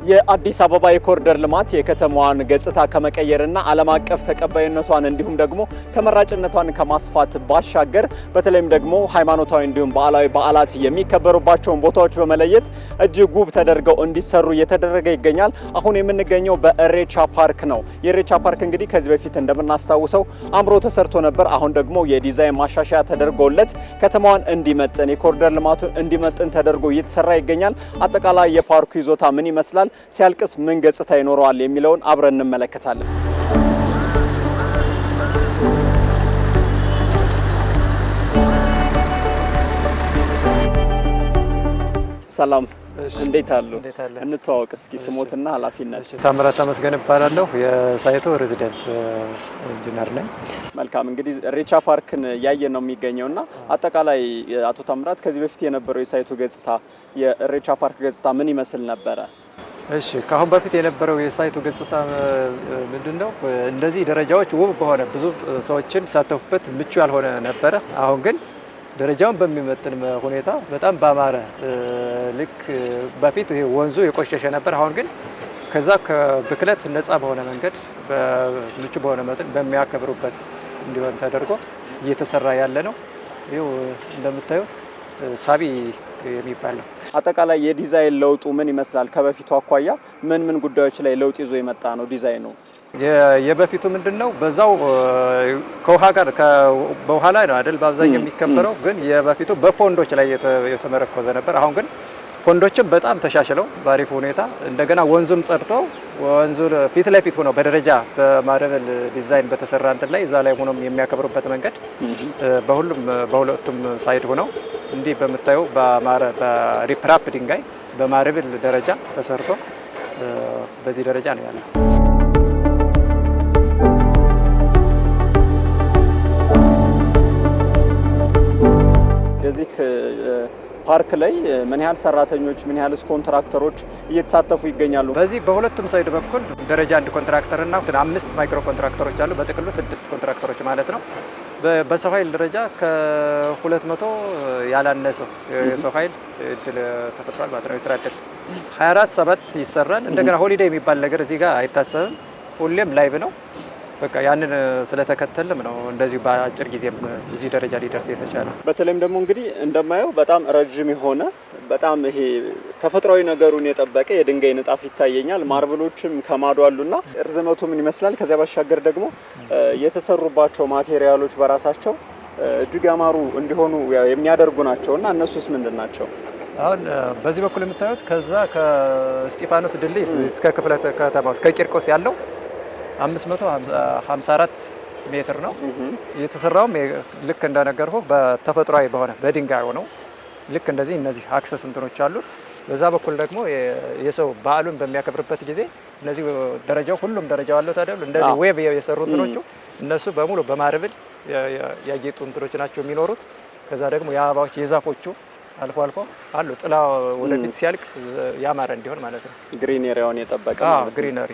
የአዲስ አበባ የኮሪደር ልማት የከተማዋን ገጽታ ከመቀየርና ዓለም አቀፍ ተቀባይነቷን እንዲሁም ደግሞ ተመራጭነቷን ከማስፋት ባሻገር በተለይም ደግሞ ሃይማኖታዊ እንዲሁም ባህላዊ በዓላት የሚከበሩባቸውን ቦታዎች በመለየት እጅግ ውብ ተደርገው እንዲሰሩ እየተደረገ ይገኛል። አሁን የምንገኘው በእሬቻ ፓርክ ነው። የእሬቻ ፓርክ እንግዲህ ከዚህ በፊት እንደምናስታውሰው አምሮ ተሰርቶ ነበር። አሁን ደግሞ የዲዛይን ማሻሻያ ተደርጎለት ከተማዋን እንዲመጥን የኮሪደር ልማቱን እንዲመጥን ተደርጎ እየተሰራ ይገኛል። አጠቃላይ የፓርኩ ይዞታ ምን ይመስላል፣ ሲያልቅስ ምን ገጽታ ይኖረዋል የሚለውን አብረን እንመለከታለን። ሰላም፣ እንዴት አሉ? እንተዋወቅ እስኪ ስሞትና ኃላፊነት። ታምራት ተመስገን እባላለሁ። የሳይቱ ሬዚደንት ኢንጂነር ነኝ። መልካም፣ እንግዲህ እሬቻ ፓርክን ያየን ነው የሚገኘውና አጠቃላይ አቶ ታምራት ከዚህ በፊት የነበረው የሳይቱ ገጽታ የእሬቻ ፓርክ ገጽታ ምን ይመስል ነበረ? እሺ፣ ካሁን በፊት የነበረው የሳይቱ ገጽታ ምንድነው? እንደዚህ ደረጃዎች ውብ በሆነ ብዙ ሰዎችን ሳተፉበት ምቹ ያልሆነ ነበረ። አሁን ግን ደረጃውን በሚመጥን ሁኔታ በጣም ባማረ ልክ በፊት ይሄ ወንዙ የቆሸሸ ነበር። አሁን ግን ከዛ ከብክለት ነፃ በሆነ መንገድ ምቹ በሆነ መጠን በሚያከብሩበት እንዲሆን ተደርጎ እየተሰራ ያለ ነው። ይኸው እንደምታዩት ሳቢ የሚባል ነው። አጠቃላይ የዲዛይን ለውጡ ምን ይመስላል? ከበፊቱ አኳያ ምን ጉዳዮች ላይ ለውጥ ይዞ የመጣ ነው ዲዛይኑ? የበፊቱ ምንድነው? በዛው ከውሃ ጋር በውሃ ላይ ነው አይደል በአብዛኛው የሚከበረው። ግን የበፊቱ በፖንዶች ላይ የተመረኮዘ ነበር። አሁን ግን ፖንዶችም በጣም ተሻሽለው በአሪፍ ሁኔታ እንደገና ወንዙም ጸድቶ ወንዙ ፊት ለፊት ሆነው በደረጃ በማርበል ዲዛይን በተሰራ እንትን ላይ እዛ ላይ ሆኖም የሚያከብሩበት መንገድ በሁለቱም ሳይድ ሆነው እንዲህ በምታየው በማረ በሪፕራፕ ድንጋይ በማርበል ደረጃ ተሰርቶ በዚህ ደረጃ ነው ያለው። የዚህ ፓርክ ላይ ምን ያህል ሰራተኞች ምን ያህል ኮንትራክተሮች እየተሳተፉ ይገኛሉ? በዚህ በሁለቱም ሳይድ በኩል ደረጃ አንድ ኮንትራክተር እና 5 ማይክሮ ኮንትራክተሮች አሉ። በጥቅሉ 6 ኮንትራክተሮች ማለት ነው። በሰው ኃይል ደረጃ ከ200 ያላነሰ የሰው ኃይል እድል ተፈጥሯል ማለት ነው። የስራ እድል 24/7 ይሰራል። እንደገና ሆሊዴይ የሚባል ነገር እዚህ ጋር አይታሰብም። ሁሌም ላይቭ ነው። በቃ ያንን ስለተከተልም ነው እንደዚህ በአጭር ጊዜም እዚህ ደረጃ ሊደርስ የተቻለ። በተለይም ደግሞ እንግዲህ እንደማየው በጣም ረጅም የሆነ በጣም ይሄ ተፈጥሯዊ ነገሩን የጠበቀ የድንጋይ ንጣፍ ይታየኛል። ማርብሎችም ከማዶ አሉና ርዝመቱ ምን ይመስላል? ከዚያ ባሻገር ደግሞ የተሰሩባቸው ማቴሪያሎች በራሳቸው እጅግ ያማሩ እንዲሆኑ የሚያደርጉ ናቸውና እነሱስ ምንድን ናቸው? አሁን በዚህ በኩል የምታዩት ከዛ ከስጢፋኖስ ድልድይ እስከ ክፍለ ከተማው እስከ ቂርቆስ ያለው 554 ሜትር ነው። የተሰራውም ልክ እንደነገርኩ በተፈጥሯዊ በሆነ በድንጋይ ነው። ልክ እንደዚህ እነዚህ አክሰስ እንትኖች አሉት። በዛ በኩል ደግሞ የሰው በዓሉን በሚያከብርበት ጊዜ እነዚህ ደረጃው ሁሉም ደረጃው አለው ታዲያ እንደዚህ ዌብ የሰሩ እንትኖቹ እነሱ በሙሉ በማርብል ያጌጡ እንትኖች ናቸው የሚኖሩት። ከዛ ደግሞ የአበባዎች የዛፎቹ አልፎ አሉ ጥላ ወደፊት ሲያልቅ ያማረ እንዲሆን ማለት ነው። ግሪነሪውን የጠበቀ ማለት ነው። ግሪነሪ።